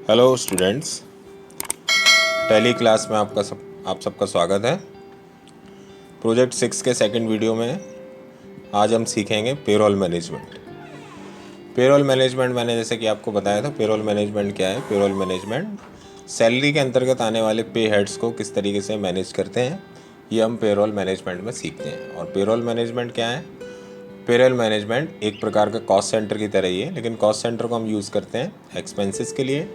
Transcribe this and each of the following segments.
Hello students, tally class में आप सबका स्वागत है। प्रोजेक्ट 6 के सेकंड वीडियो में आज हम सीखेंगे पेरोल मैनेजमेंट। पेरोल मैनेजमेंट मैंने जैसे कि आपको बताया था, पेरोल मैनेजमेंट क्या है। पेरोल मैनेजमेंट सैलरी के अंतर्गत आने वाले पे हेड्स को किस तरीके से मैनेज करते हैं, ये हम पेरोल मैनेजमेंट में सीखते हैं। और पेरोल मैनेजमेंट क्या है? पेरोल मैनेजमेंट एक प्रकार का कॉस्ट सेंटर की तरह ही है, लेकिन कॉस्ट सेंटर को हम यूज़ करते हैं एक्सपेंसेस के लिए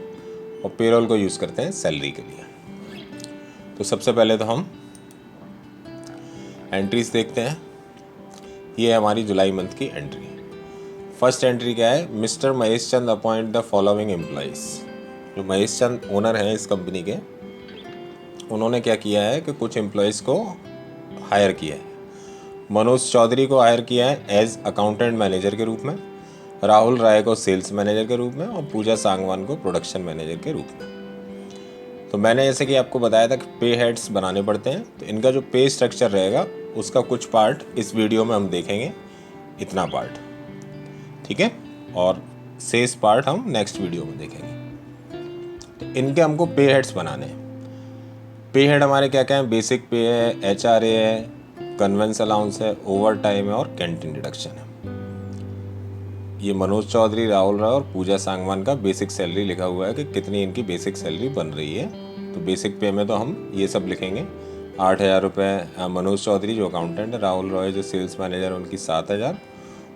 और पेरोल को यूज़ करते हैं सैलरी के लिए। तो सबसे पहले तो हम एंट्रीज देखते हैं। ये है हमारी जुलाई मंथ की एंट्री। फर्स्ट एंट्री क्या है? Mister Mahesh Chand appoint the following employees. जो महेश चंद ओनर हैं इस कंपनी के, उन्होंने क्या किया है कि कुछ एम्प्लॉयज़ को हायर किया है। मनोज चौधरी को हायर किया है एज अकाउंटेंट मैनेजर के रूप में, राहुल राय को सेल्स मैनेजर के रूप में और पूजा सांगवान को प्रोडक्शन मैनेजर के रूप में। तो मैंने जैसे कि आपको बताया था कि पे हेड्स बनाने पड़ते हैं, तो इनका जो पे स्ट्रक्चर रहेगा उसका कुछ पार्ट इस वीडियो में हम देखेंगे, इतना पार्ट, ठीक है, और शेष पार्ट हम नेक्स्ट वीडियो में देखेंगे। तो इनके हमको पे हेड्स बनाने हैं। पे हेड हमारे क्या क्या हैं? बेसिक पे है, HRA है, कन्वेंस अलाउंस है, ओवर टाइम है और कैंटीन डिडक्शन है। ये मनोज चौधरी, राहुल राय और पूजा सांगवान का बेसिक सैलरी लिखा हुआ है कि कितनी इनकी बेसिक सैलरी बन रही है। तो बेसिक पे में तो हम ये सब लिखेंगे, 8,000 रुपये मनोज चौधरी जो अकाउंटेंट है, राहुल रॉय जो सेल्स मैनेजर उनकी 7,000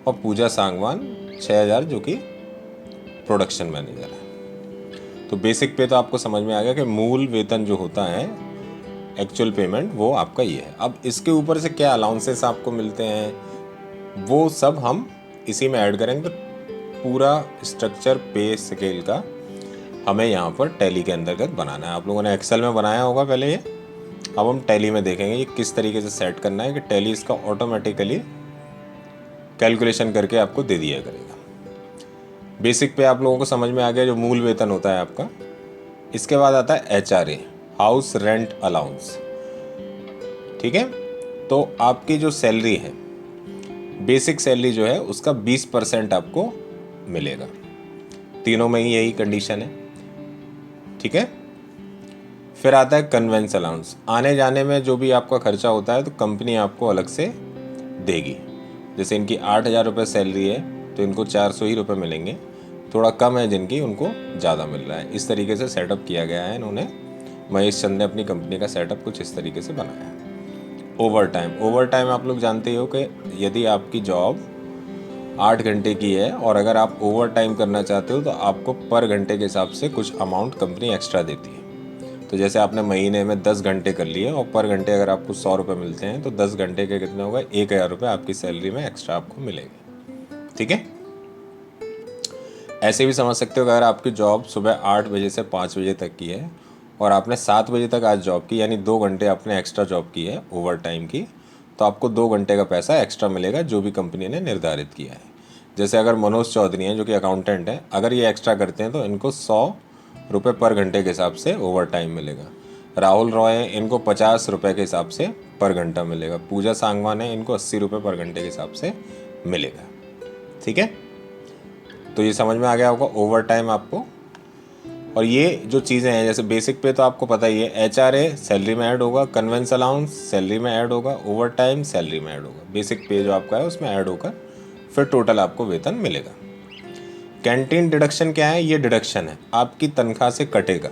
और पूजा सांगवान 6,000 जो कि प्रोडक्शन मैनेजर है। तो बेसिक पे तो आपको समझ में आ गया कि मूल वेतन जो होता है, एक्चुअल पेमेंट, वो आपका ये है। अब इसके ऊपर से क्या अलाउंसेस आपको मिलते हैं वो सब हम इसी में ऐड करेंगे। तो पूरा स्ट्रक्चर पे स्केल का हमें यहाँ पर टैली के अंतर्गत बनाना है। आप लोगों ने एक्सेल में बनाया होगा पहले ये, अब हम टैली में देखेंगे ये किस तरीके से सेट करना है कि टैली इसका ऑटोमेटिकली कैलकुलेशन करके आपको दे दिया करेगा। बेसिक पे आप लोगों को समझ में आ गया जो मूल वेतन होता है आपका। इसके बाद आता है HRA, हाउस रेंट अलाउंस, ठीक है। तो आपकी जो सैलरी है, बेसिक सैलरी जो है उसका 20% आपको मिलेगा। तीनों में ही यही कंडीशन है, ठीक है। फिर आता है कन्वेंस अलाउंस। आने जाने में जो भी आपका खर्चा होता है तो कंपनी आपको अलग से देगी। जैसे इनकी 8,000 रुपये सैलरी है तो इनको 400 ही रुपये मिलेंगे, थोड़ा कम है जिनकी उनको ज़्यादा मिल रहा है। इस तरीके से सेटअप किया गया है इन्होंने, महेश चंद ने अपनी कंपनी का सेटअप कुछ इस तरीके से बनाया है। ओवर टाइम आप लोग जानते हो कि यदि आपकी जॉब 8 घंटे की है और अगर आप ओवर टाइम करना चाहते हो तो आपको पर घंटे के हिसाब से कुछ अमाउंट कंपनी एक्स्ट्रा देती है। तो जैसे आपने महीने में 10 घंटे कर लिए और पर घंटे अगर आपको 100 रुपये मिलते हैं तो 10 घंटे के कितने होगा? 1,000 रुपये आपकी सैलरी में एक्स्ट्रा आपको मिलेगी, ठीक है। ऐसे भी समझ सकते हो कि अगर आपकी जॉब सुबह 8 बजे से 5 बजे तक की है और आपने 7 बजे तक आज जॉब की, यानी 2 घंटे आपने एक्स्ट्रा जॉब की है ओवर टाइम की, तो आपको 2 घंटे का पैसा एक्स्ट्रा मिलेगा जो भी कंपनी ने निर्धारित किया है। जैसे अगर मनोज चौधरी हैं जो कि अकाउंटेंट हैं, अगर ये एक्स्ट्रा करते हैं तो इनको 100 रुपये पर घंटे के हिसाब से ओवर टाइम मिलेगा। राहुल रॉय हैं, इनको 50 रुपये के हिसाब से पर घंटा मिलेगा। पूजा सांगवान है, इनको 80 रुपये पर घंटे के हिसाब से मिलेगा, ठीक है। तो ये समझ में आ गया होगा ओवर टाइम आपको। और ये जो चीज़ें हैं, जैसे बेसिक पे तो आपको पता ही है, HRA सैलरी में ऐड होगा, कन्वेंस अलाउंस सैलरी में ऐड होगा, ओवर टाइम सैलरी में ऐड होगा, बेसिक पे जो आपका है उसमें ऐड होकर फिर टोटल आपको वेतन मिलेगा। कैंटीन डिडक्शन क्या है? ये डिडक्शन है, आपकी तनख्वाह से कटेगा।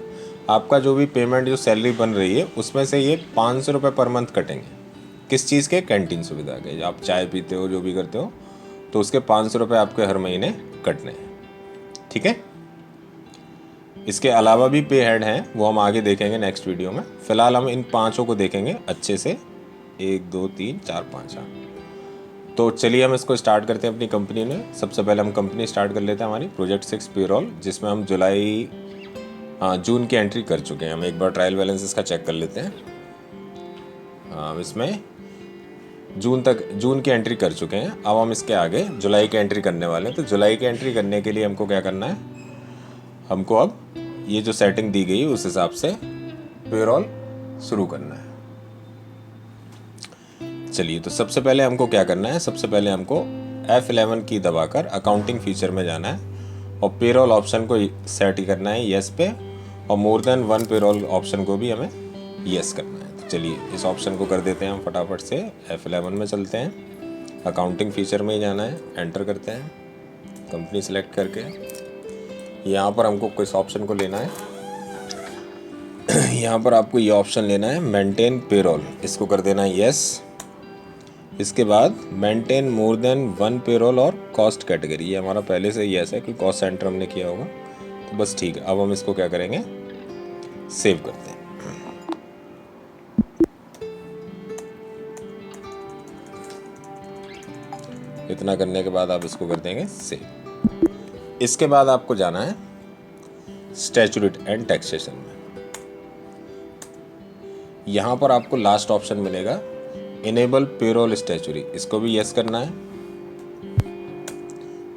आपका जो भी पेमेंट, जो सैलरी बन रही है उसमें से ये 500 रुपये पर मंथ कटेंगे। किस चीज़ के? कैंटीन सुविधा के। आप चाय पीते हो, जो भी करते हो, तो उसके 500 रुपये आपके हर महीने कटने हैं, ठीक है। इसके अलावा भी पे हेड हैं, वो हम आगे देखेंगे नेक्स्ट वीडियो में। फिलहाल हम इन पांचों को देखेंगे अच्छे से, 1 2 3 4 5। हाँ, तो चलिए हम इसको स्टार्ट करते हैं अपनी कंपनी में। सबसे पहले हम कंपनी स्टार्ट कर लेते हैं हमारी प्रोजेक्ट 6 पेरोल, जिसमें हम जून की एंट्री कर चुके हैं। हम एक बार ट्रायल बैलेंस इसका चेक कर लेते हैं। इसमें जून की एंट्री कर चुके हैं। अब हम इसके आगे जुलाई की एंट्री करने वाले हैं। तो जुलाई की एंट्री करने के लिए हमको क्या करना है? हमको अब ये जो सेटिंग दी गई उस हिसाब से पेरोल शुरू करना है। चलिए, तो सबसे पहले हमको क्या करना है? सबसे पहले हमको F11 की दबाकर अकाउंटिंग फीचर में जाना है और पेरोल ऑप्शन को सेट ही करना है येस पे, और more than one payroll option को भी हमें येस करना है। तो चलिए इस ऑप्शन को कर देते हैं हम फटाफट से। F11 में चलते हैं, अकाउंटिंग फीचर में ही जाना है, एंटर करते हैं कंपनी सेलेक्ट करके। यहाँ पर हमको किस ऑप्शन को लेना है, यहाँ पर आपको ये ऑप्शन लेना है मेंटेन पेरोल, इसको कर देना है येस। इसके बाद maintain more than one payroll और कॉस्ट कैटेगरी, ये हमारा पहले से येस है कि कॉस्ट सेंटर हमने किया होगा, तो बस ठीक है। अब हम इसको क्या करेंगे, सेव करते हैं। इतना करने के बाद आप इसको कर देंगे सेव। इसके बाद आपको जाना है स्टैट्यूटरी एंड टैक्सेशन में। यहाँ पर आपको लास्ट ऑप्शन मिलेगा इनेबल पेरोल स्टैच्यूटरी, इसको भी यस करना है,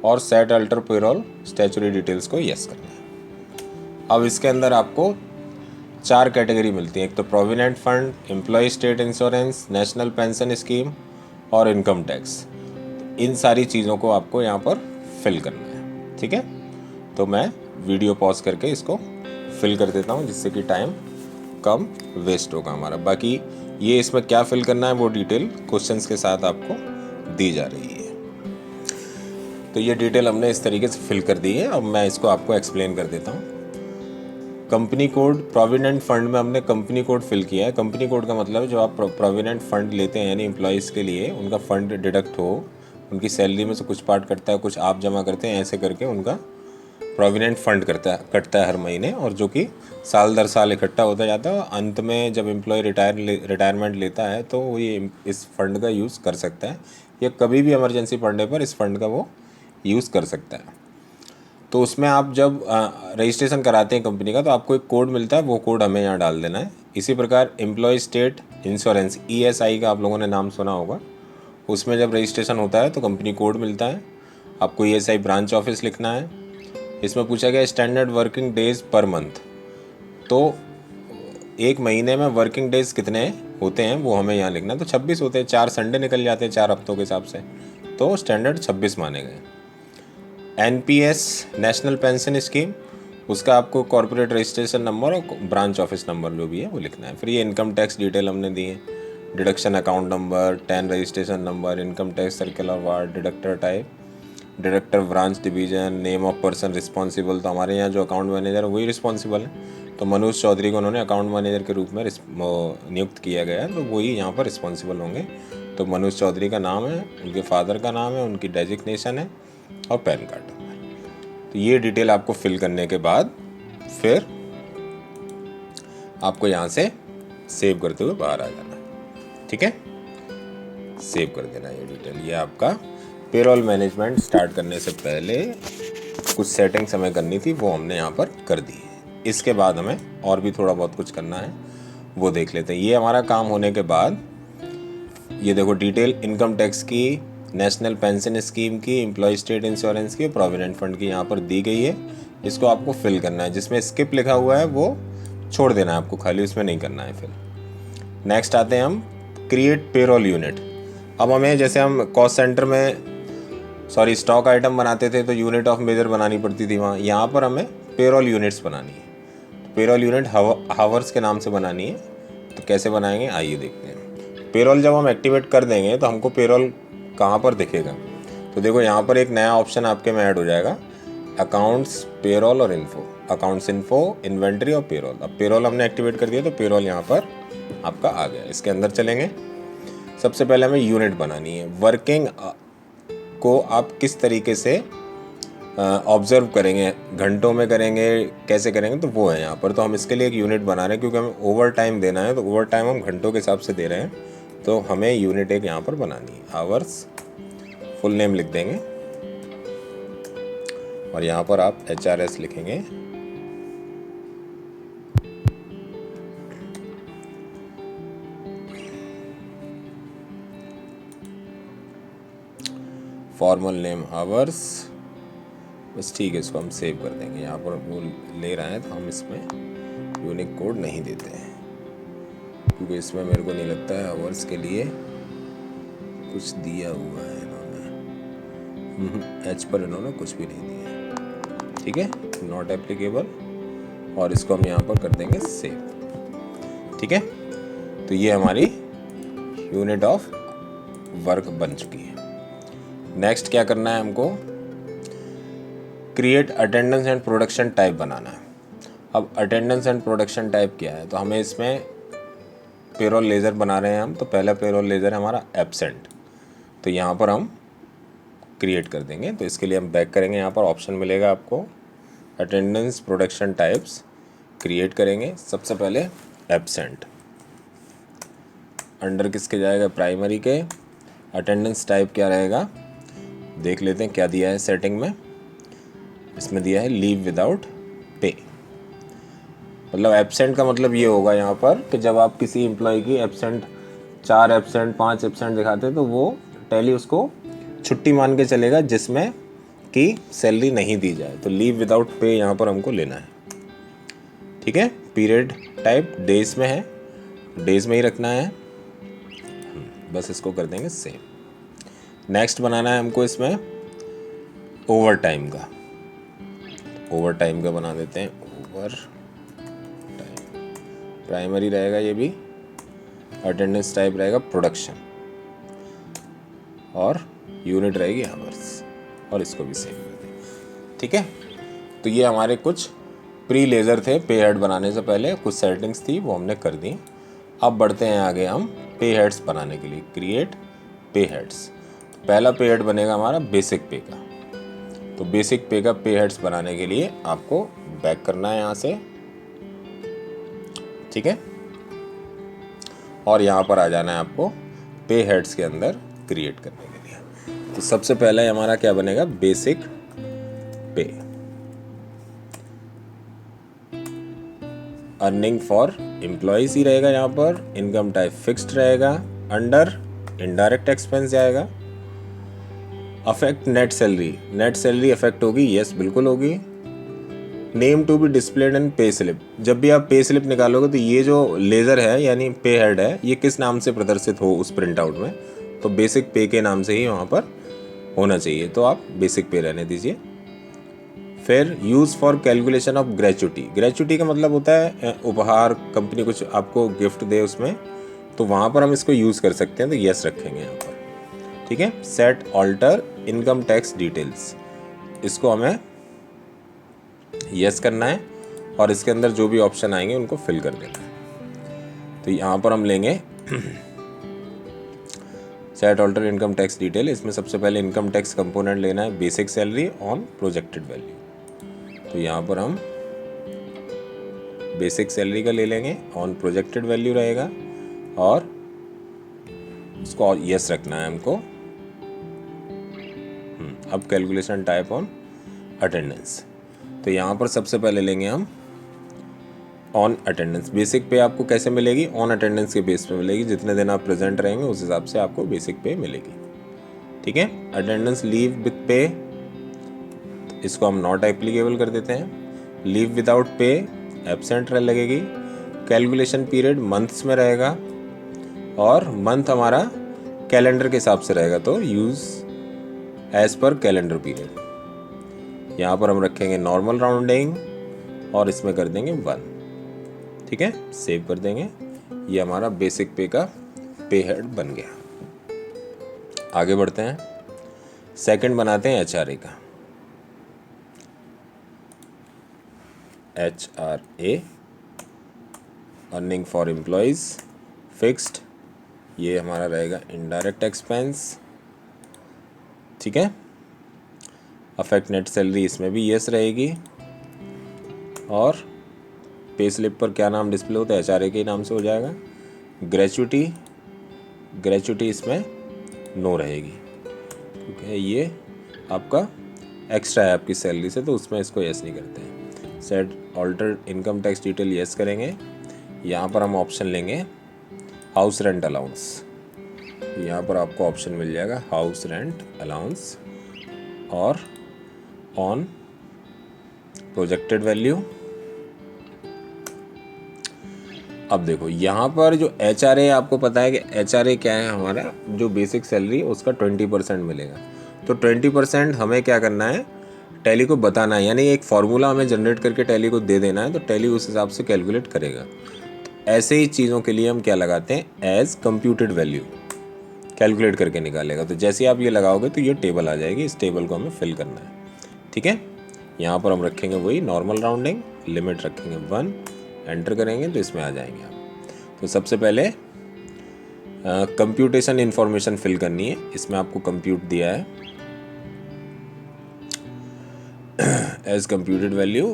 और set alter payroll statutory details को यस करना है। अब इसके अंदर आपको 4 कैटेगरी मिलती है, एक तो provident fund, employ state insurance, national pension scheme और इनकम टैक्स। इन सारी चीज़ों को आपको यहाँ पर फिल करना है, ठीक है। तो मैं वीडियो पॉज करके इसको फिल कर देता हूँ, जिससे कि टाइम कम वेस्ट होगा हमारा। बाकी ये इसमें क्या फिल करना है वो डिटेल क्वेश्चंस के साथ आपको दी जा रही है। तो ये डिटेल हमने इस तरीके से फिल कर दी है। अब मैं इसको आपको एक्सप्लेन कर देता हूँ। कंपनी कोड, प्रोविडेंट फंड में हमने कंपनी कोड फिल किया है। कंपनी कोड का मतलब जो आप प्रोविडेंट फंड लेते हैं, यानी एम्प्लॉयज़ के लिए उनका फंड डिडक्ट हो, उनकी सैलरी में से कुछ पार्ट कटता है, कुछ आप जमा करते हैं, ऐसे करके उनका प्रोविडेंट फंड कटता है हर महीने, और जो कि साल दर साल इकट्ठा होता जाता है। अंत में जब एम्प्लॉय रिटायरमेंट लेता है तो वो ये इस फंड का यूज़ कर सकता है, या कभी भी इमरजेंसी पड़ने पर इस फंड का वो यूज़ कर सकता है। तो उसमें आप जब रजिस्ट्रेशन कराते हैं कंपनी का, तो आपको एक कोड मिलता है, वो कोड हमें यहाँ डाल देना है। इसी प्रकार एम्प्लॉय स्टेट इंश्योरेंस, ESI का आप लोगों ने नाम सुना होगा, उसमें जब रजिस्ट्रेशन होता है तो कंपनी कोड मिलता है, आपको ESI ब्रांच ऑफिस लिखना है। इसमें पूछा गया standard working days per month, तो एक महीने में वर्किंग डेज कितने होते हैं वो हमें यहाँ लिखना है। तो 26 होते हैं, 4 संडे निकल जाते हैं 4 हफ्तों के हिसाब से, तो स्टैंडर्ड 26 माने गए। NPS नेशनल पेंशन स्कीम, उसका आपको कॉर्पोरेट रजिस्ट्रेशन नंबर और ब्रांच ऑफिस नंबर जो भी है वो लिखना है। फिर ये इनकम टैक्स डिटेल हमने दी है, deduction account number, 10 registration number, income tax circular ward, deductor type, deductor branch division, name of person responsible. तो हमारे यहाँ जो अकाउंट मैनेजर है वही रिस्पॉन्सिबल है, तो मनोज चौधरी को उन्होंने अकाउंट मैनेजर के रूप में नियुक्त किया गया है, तो वही यहाँ पर रिस्पॉन्सिबल होंगे। तो मनोज चौधरी का नाम है, उनके फादर का नाम है, उनकी डेजिग्नेशन है और पैन कार्ड नंबर। तो ये डिटेल आपको फिल करने के बाद फिर आपको यहाँ से सेव करते हुए बाहर आ जाना, ठीक है। सेव कर देना ये डिटेल। ये आपका पेरोल मैनेजमेंट स्टार्ट करने से पहले कुछ सेटिंग्स हमें करनी थी, वो हमने यहाँ पर कर दी है। इसके बाद हमें और भी थोड़ा बहुत कुछ करना है, वो देख लेते हैं। ये हमारा काम होने के बाद ये देखो डिटेल इनकम टैक्स की, नेशनल पेंशन स्कीम की, एम्प्लॉय स्टेट इंश्योरेंस की, प्रोविडेंट फंड की यहाँ पर दी गई है। इसको आपको फिल करना है, जिसमें स्किप लिखा हुआ है वो छोड़ देना है आपको, खाली उसमें नहीं करना है। फिर नेक्स्ट आते हैं हम क्रिएट पेरोल यूनिट। अब हमें जैसे हम कॉस्ट सेंटर में स्टॉक आइटम बनाते थे तो यूनिट ऑफ मेजर बनानी पड़ती थी वहाँ, यहाँ पर हमें पेरोल यूनिट्स बनानी है। पेरोल यूनिट हावर्स के नाम से बनानी है। तो कैसे बनाएंगे आइए देखते हैं। पेरोल जब हम एक्टिवेट कर देंगे तो हमको पेरोल कहाँ पर दिखेगा, तो देखो यहाँ पर एक नया ऑप्शन आपके में ऐड हो जाएगा, अकाउंट्स, पेरोल और इन्फो। अकाउंट्स, इन्फो, इन्वेंट्री और पेरोल। अब पेरोल हमने एक्टिवेट कर दिया तो पेरोल यहाँ पर आपका आ गया। इसके अंदर चलेंगे, सबसे पहले हमें यूनिट बनानी है। वर्किंग को आप किस तरीके से ऑब्जर्व करेंगे, घंटों में करेंगे, कैसे करेंगे, तो वो है यहाँ पर। तो हम इसके लिए एक यूनिट बना रहे हैं, क्योंकि हमें ओवर टाइम देना है, तो ओवर टाइम हम घंटों के हिसाब से दे रहे हैं, तो हमें यूनिट एक यहाँ पर बनानी है। आवर्स, फुल नेम लिख देंगे और यहाँ पर आप HRS लिखेंगे। फॉर्मल नेम आवर्स, बस ठीक है। इसको हम सेव कर देंगे। यहाँ पर वो ले रहा है तो हम इसमें यूनिक कोड नहीं देते हैं, क्योंकि इसमें मेरे को नहीं लगता है आवर्स के लिए कुछ दिया हुआ है इन्होंने। H पर इन्होंने कुछ भी नहीं दिया। ठीक है, नॉट एप्लीकेबल, और इसको हम यहाँ पर कर देंगे सेव। ठीक है, तो ये हमारी यूनिट ऑफ वर्क बन चुकी है। नेक्स्ट क्या करना है हमको, create attendance and production type बनाना है। अब अटेंडेंस एंड प्रोडक्शन टाइप क्या है, तो हमें इसमें पेरोल लेजर बना रहे हैं हम, तो पहला पेरोल लेजर है हमारा एब्सेंट, तो यहाँ पर हम क्रिएट कर देंगे। तो इसके लिए हम बैक करेंगे, यहाँ पर ऑप्शन मिलेगा आपको अटेंडेंस प्रोडक्शन टाइप्स, क्रिएट करेंगे। सबसे पहले एब्सेंट, अंडर किसके जाएगा, प्राइमरी के। अटेंडेंस टाइप क्या रहेगा देख लेते हैं, क्या दिया है सेटिंग में, इसमें दिया है लीव विदाउट पे। मतलब एब्सेंट का मतलब ये होगा यहाँ पर कि जब आप किसी एम्प्लॉय की एब्सेंट 4 एब्सेंट 5 एब्सेंट दिखाते हैं तो वो टैली उसको छुट्टी मान के चलेगा जिसमें कि सैलरी नहीं दी जाए। तो लीव विदाउट पे यहाँ पर हमको लेना है। ठीक है, पीरियड टाइप डेज में है, डेज में ही रखना है, बस इसको कर देंगे सेव। नेक्स्ट बनाना है हमको इसमें ओवर टाइम का, ओवर टाइम का बना देते हैं ओवर टाइम, प्राइमरी रहेगा ये भी, अटेंडेंस टाइप रहेगा प्रोडक्शन, और यूनिट रहेगी आवर्स, और इसको भी सेव कर दें। ठीक है, तो ये हमारे कुछ प्री लेजर थे, पे हेड बनाने से पहले कुछ सेटिंग्स थी वो हमने कर दी। अब बढ़ते हैं आगे हम पे हेड्स बनाने के लिए, क्रिएट पे हेड्स। पहला पे हेड बनेगा हमारा बेसिक पे का, तो बेसिक पे का पे हेड्स बनाने के लिए आपको बैक करना है यहाँ से। ठीक है, और यहाँ पर आ जाना है आपको पे हेड्स के अंदर क्रिएट करने के लिए। तो सबसे पहले हमारा क्या बनेगा, बेसिक पे, अर्निंग फॉर एम्प्लॉयज ही रहेगा यहाँ पर, इनकम टाइप फिक्स्ड रहेगा, अंडर इनडायरेक्ट एक्सपेंस जाएगा, affect net salary, net salary affect होगी, यस बिल्कुल होगी। Name to be displayed in pay slip, जब भी आप पे स्लिप निकालोगे तो ये जो लेजर है यानी पे हेड है ये किस नाम से प्रदर्शित हो उस प्रिंट आउट में, तो बेसिक पे के नाम से ही वहाँ पर होना चाहिए, तो आप बेसिक पे रहने दीजिए। फिर use for calculation of gratuity, gratuity का मतलब होता है उपहार, कंपनी कुछ आपको गिफ्ट दे उसमें, तो वहाँ पर हम इसको यूज़ कर सकते हैं, तो यस रखेंगे यहाँ पर। ठीक है, set alter income tax details, इसको हमें यस करना है, और इसके अंदर जो भी ऑप्शन आएंगे उनको फिल कर देना है। तो यहाँ पर हम लेंगे set alter income tax detail, इसमें सबसे पहले इनकम टैक्स कंपोनेंट लेना है basic salary on projected value, तो यहाँ पर हम बेसिक सैलरी का ले लेंगे, ऑन प्रोजेक्टेड वैल्यू रहेगा, और उसको यस रखना है हमको। अब कैलकुलेशन टाइप ऑन अटेंडेंस, तो यहाँ पर सबसे पहले लेंगे हम ऑन अटेंडेंस। बेसिक पे आपको कैसे मिलेगी, ऑन अटेंडेंस के बेस पे मिलेगी, जितने दिन आप प्रेजेंट रहेंगे उस हिसाब से आपको बेसिक पे मिलेगी। ठीक है, अटेंडेंस लीव विद पे, इसको हम नॉट एप्लीकेबल कर देते हैं। लीव विदाउट पे एब्सेंट लगेगी। कैलकुलेशन पीरियड मंथ्स में रहेगा, और मंथ हमारा कैलेंडर के हिसाब से रहेगा, तो use as per calendar period. यहाँ पर हम रखेंगे नॉर्मल राउंडिंग, और इसमें कर देंगे 1। ठीक है, सेव कर देंगे। ये हमारा बेसिक पे का पे हेड बन गया। आगे बढ़ते हैं, सेकंड बनाते हैं HRA का। HRA earning for employees fixed, ये हमारा रहेगा इनडायरेक्ट एक्सपेंस। ठीक है, अफेक्ट नेट सैलरी, इसमें भी यस रहेगी, और पे स्लिप पर क्या नाम डिस्प्ले होता है, HRA के नाम से हो जाएगा। ग्रेचुटी, ग्रेचुटी इसमें नो रहेगी, क्योंकि ये आपका एक्स्ट्रा है आपकी सैलरी से, तो उसमें इसको यस नहीं करते हैं। Set alter income tax detail yes करेंगे। यहाँ पर हम ऑप्शन लेंगे हाउस रेंट अलाउंस, यहाँ पर आपको ऑप्शन मिल जाएगा हाउस रेंट अलाउंस, और ऑन प्रोजेक्टेड वैल्यू। अब देखो यहाँ पर जो HRA, आपको पता है कि HRA क्या है, हमारा जो बेसिक सैलरी उसका 20% मिलेगा, तो 20% हमें क्या करना है, टैली को बताना है, यानी एक फार्मूला हमें जनरेट करके टैली को दे देना है, तो टैली उस हिसाब से कैलकुलेट करेगा। ऐसे ही चीज़ों के लिए हम क्या लगाते हैं, एज कंप्यूटेड वैल्यू, कैलकुलेट करके निकालेगा। तो जैसे आप ये लगाओगे तो ये टेबल आ जाएगी, इस टेबल को हमें फिल करना है, ठीक है। यहाँ पर हम रखेंगे वही नॉर्मल राउंडिंग, लिमिट रखेंगे 1, एंटर करेंगे तो इसमें आ जाएंगे आप। तो सबसे पहले कंप्यूटेशन इन्फॉर्मेशन फिल करनी है, इसमें आपको कंप्यूट दिया है एज कंप्यूटेड वैल्यू,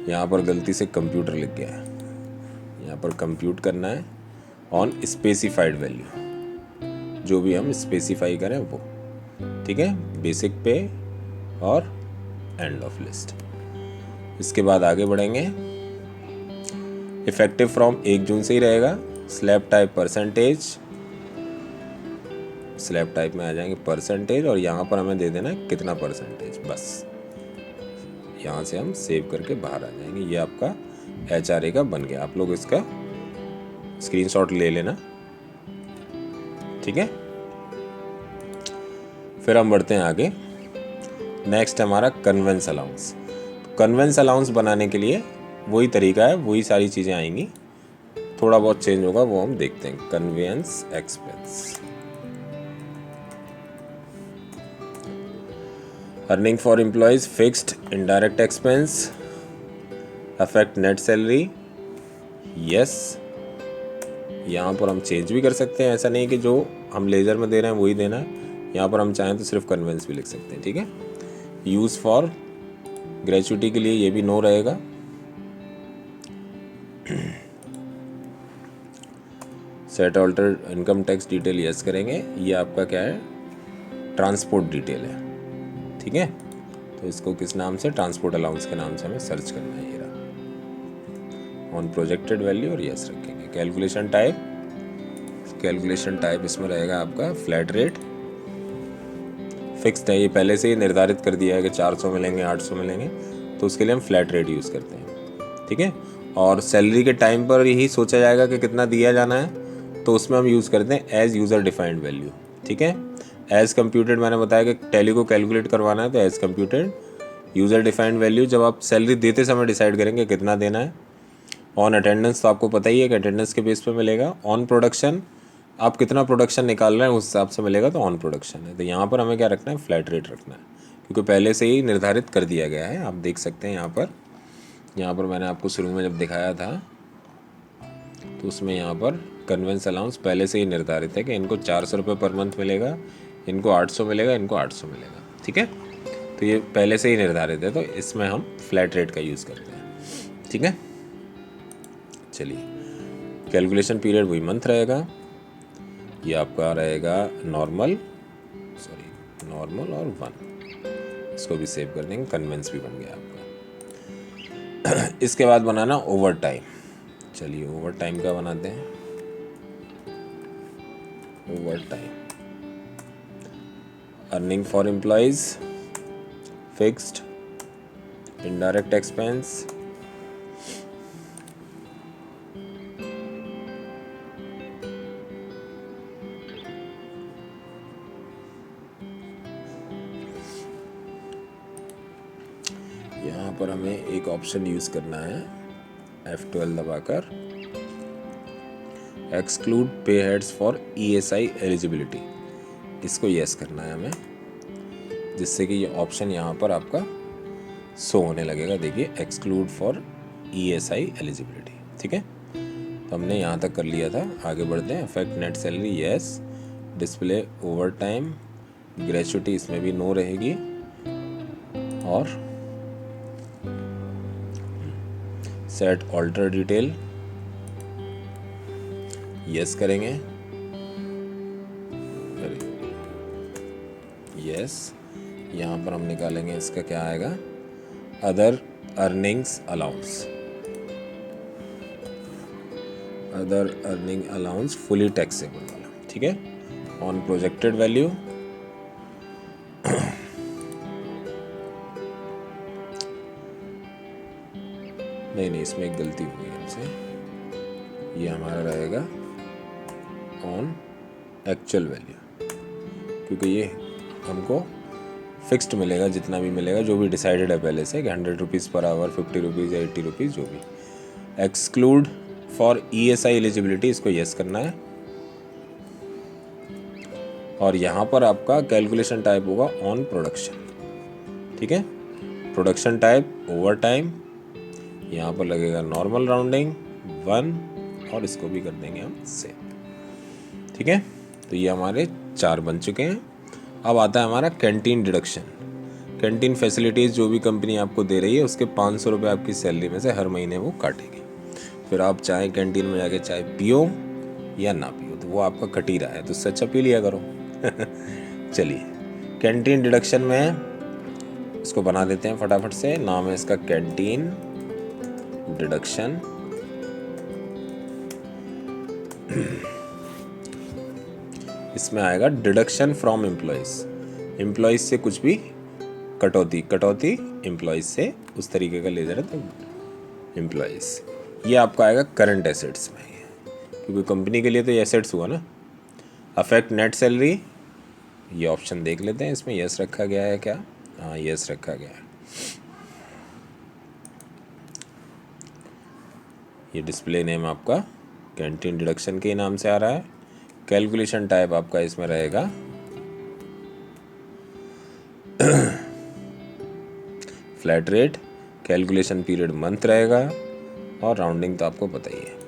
यहाँ पर गलती से कंप्यूटर लिख गया है, यहाँ पर कंप्यूट करना है ऑन स्पेसिफाइड वैल्यू, जो भी हम स्पेसिफाई करें वो, ठीक है, बेसिक पे और एंड ऑफ लिस्ट। इसके बाद आगे बढ़ेंगे, इफेक्टिव फ्रॉम 1 जून से ही रहेगा। Slab type percentage, slab type में आ जाएंगे परसेंटेज, और यहाँ पर हमें दे देना है कितना परसेंटेज, बस यहाँ से हम सेव करके बाहर आ जाएंगे। ये आपका HRA का बन गया, आप लोग इसका स्क्रीनशॉट ले लेना, ठीक है। फिर हम बढ़ते हैं आगे, नेक्स्ट हमारा कन्वेंस अलाउंस। कन्वेंस अलाउंस बनाने के लिए वही तरीका है, वही सारी चीज़ें आएंगी, थोड़ा बहुत चेंज होगा वो हम देखते हैं। Conveyance expense, earning for employees fixed indirect expense, affect net salary, yes. यहाँ पर हम चेंज भी कर सकते हैं, ऐसा नहीं कि जो हम लेजर में दे रहे हैं वही देना है, यहाँ पर हम चाहें तो सिर्फ कन्वेंस भी लिख सकते हैं, ठीक है। यूज़ फॉर ग्रेचुइटी के लिए ये भी नो रहेगा। Set alter income tax detail yes करेंगे, ये आपका क्या है, ट्रांसपोर्ट डिटेल है, ठीक है। तो इसको किस नाम से, ट्रांसपोर्ट अलाउंस के नाम से हमें सर्च करना है, ये रहा ऑन प्रोजेक्टेड वैल्यू, और यस रखेंगे। कैलकुलेशन टाइप, कैलकुलेशन टाइप इसमें रहेगा आपका फ्लैट रेट, फिक्स्ड है, ये पहले से ही निर्धारित कर दिया है कि 400 मिलेंगे, 800 मिलेंगे, तो उसके लिए हम फ्लैट रेट यूज़ करते हैं, ठीक है। और सैलरी के टाइम पर यही सोचा जाएगा कि कितना दिया जाना है, तो उसमें हम यूज़ करते हैं एज यूज़र डिफाइंड वैल्यू, ठीक है। एज कंप्यूटेड मैंने बताया कि टैली को कैलकुलेट करवाना है, तो as computed user defined value जब आप सैलरी देते समय डिसाइड करेंगे कितना देना है। ऑन अटेंडेंस तो आपको पता ही है कि अटेंडेंस के बेस पे मिलेगा। ऑन प्रोडक्शन आप कितना प्रोडक्शन निकाल रहे हैं उस हिसाब से मिलेगा, तो ऑन प्रोडक्शन है। तो यहाँ पर हमें क्या रखना है, फ्लैट रेट रखना है, क्योंकि पहले से ही निर्धारित कर दिया गया है। आप देख सकते हैं यहाँ पर मैंने आपको शुरू में जब दिखाया था तो उसमें यहाँ पर कन्वेंस अलाउंस पहले से ही निर्धारित है कि इनको 400 रुपये पर मंथ मिलेगा, इनको 800 मिलेगा, इनको 800 मिलेगा, ठीक है। तो ये पहले से ही निर्धारित है, तो इसमें हम फ्लैट रेट का यूज़ करते हैं, ठीक है। चलिए, कैलकुलेशन पीरियड वही मंथ रहेगा, ये आपका रहेगा नॉर्मल और 1, इसको भी सेव कर देंगे, कन्वेंस भी बन गया आपका। इसके बाद बनाना ओवर टाइम। चलिए ओवर टाइम का बनाते हैं। Over time, earning for employees fixed indirect expense, यहाँ पर हमें एक ऑप्शन यूज़ करना है, F12 दबाकर, एक्सक्लूड पे हेड्स फॉर ESI एलिजिबिलिटी, इसको यस करना है हमें, जिससे कि ये ऑप्शन यहाँ पर आपका शो होने लगेगा। देखिए, एक्सक्लूड फॉर ESI एलिजिबिलिटी, ठीक है। तो हमने यहाँ तक कर लिया था, आगे बढ़ते हैं। Affect net salary yes, display over time, gratuity इसमें भी नो रहेगी, और सेट ऑल्टर डिटेल यस करेंगे, यस। यहाँ पर हम निकालेंगे, इसका क्या आएगा, other earnings allowance, other earning allowance fully taxable वाला, ठीक है। ऑन प्रोजेक्टेड वैल्यू, नहीं, इसमें एक गलती हुई हमसे, ये हमारा रहेगा ऑन एक्चुअल वैल्यू, क्योंकि ये हमको फिक्स्ड मिलेगा, जितना भी मिलेगा, जो भी डिसाइडेड है पहले से कि 100 रुपीज़ पर आवर, 50 रुपीज़ या 80 रुपीज़, जो भी। एक्सक्लूड फॉर ESI एलिजिबिलिटी, इसको यस करना है। और यहाँ पर आपका कैलकुलेशन टाइप होगा ऑन प्रोडक्शन, ठीक है। प्रोडक्शन टाइप ओवर टाइम, यहाँ पर लगेगा नॉर्मल राउंडिंग 1, और इसको भी कर देंगे हम सेम, ठीक है। तो ये हमारे 4 बन चुके हैं। अब आता है हमारा कैंटीन डिडक्शन। कैंटीन फैसिलिटीज़ जो भी कंपनी आपको दे रही है उसके 500 रुपये आपकी सैलरी में से हर महीने वो काटेगी। फिर आप चाहे कैंटीन में जाके चाय पियो या ना पियो, तो वो आपका कट ही रहा है, तो उससे अच्छा पी लिया करो। चलिए, कैंटीन डिडक्शन में इसको बना देते हैं फटाफट से। नाम है इसका कैंटीन डिडक्शन। इसमें आएगा डिडक्शन फ्रॉम एम्प्लॉयज़। एम्प्लॉयज़ से कुछ भी कटौती एम्प्लॉयज़ से उस तरीके का ले जा रहे तो एम्प्लॉयज़। ये आपका आएगा करंट एसेट्स में, क्योंकि कंपनी के लिए तो ये एसेट्स हुआ ना। अफेक्ट नेट सैलरी, ये ऑप्शन देख लेते हैं, इसमें यस रखा गया है क्या? हाँ, यस रखा गया है। ये डिस्प्ले नेम आपका कैंटीन डिडक्शन के नाम से आ रहा है। कैलकुलेशन टाइप आपका इसमें रहेगा flat rate. Calculation period month रहेगा, और राउंडिंग तो आपको पता ही है।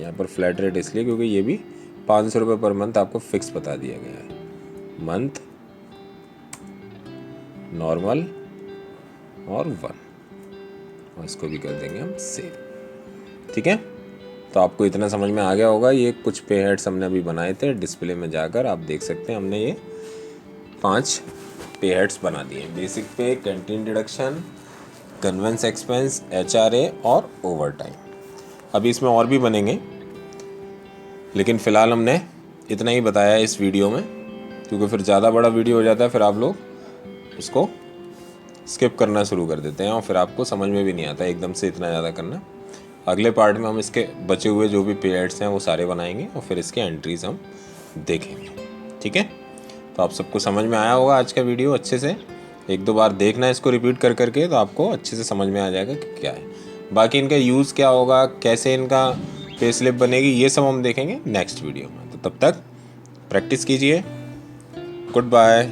यहाँ पर फ्लैट रेट इसलिए क्योंकि ये भी 500 रुपये पर मंथ आपको फिक्स बता दिया गया है। मंथ, नॉर्मल और 1, और इसको भी कर देंगे हम सेव, ठीक है। तो आपको इतना समझ में आ गया होगा। ये कुछ पे हेड्स हमने अभी बनाए थे, डिस्प्ले में जाकर आप देख सकते हैं। हमने ये 5 पे हेड्स बना दिए। Basic pay, canteen deduction, conveyance expense, HRA और ओवर टाइम। अभी इसमें और भी बनेंगे, लेकिन फ़िलहाल हमने इतना ही बताया है इस वीडियो में, क्योंकि फिर ज़्यादा बड़ा वीडियो हो जाता है, फिर आप लोग उसको स्किप करना शुरू कर देते हैं और फिर आपको समझ में भी नहीं आता एकदम से इतना ज़्यादा करना। अगले पार्ट में हम इसके बचे हुए जो भी पे हेड्स हैं वो सारे बनाएंगे, और फिर इसके एंट्रीज हम देखेंगे, ठीक है। तो आप सबको समझ में आया होगा आज का वीडियो अच्छे से। 1-2 बार देखना है इसको रिपीट कर करके, तो आपको अच्छे से समझ में आ जाएगा कि क्या है। बाकी इनका यूज़ क्या होगा, कैसे इनका पे स्लिप बनेगी, ये सब हम देखेंगे नेक्स्ट वीडियो में। तो तब तक प्रैक्टिस कीजिए। Good bye.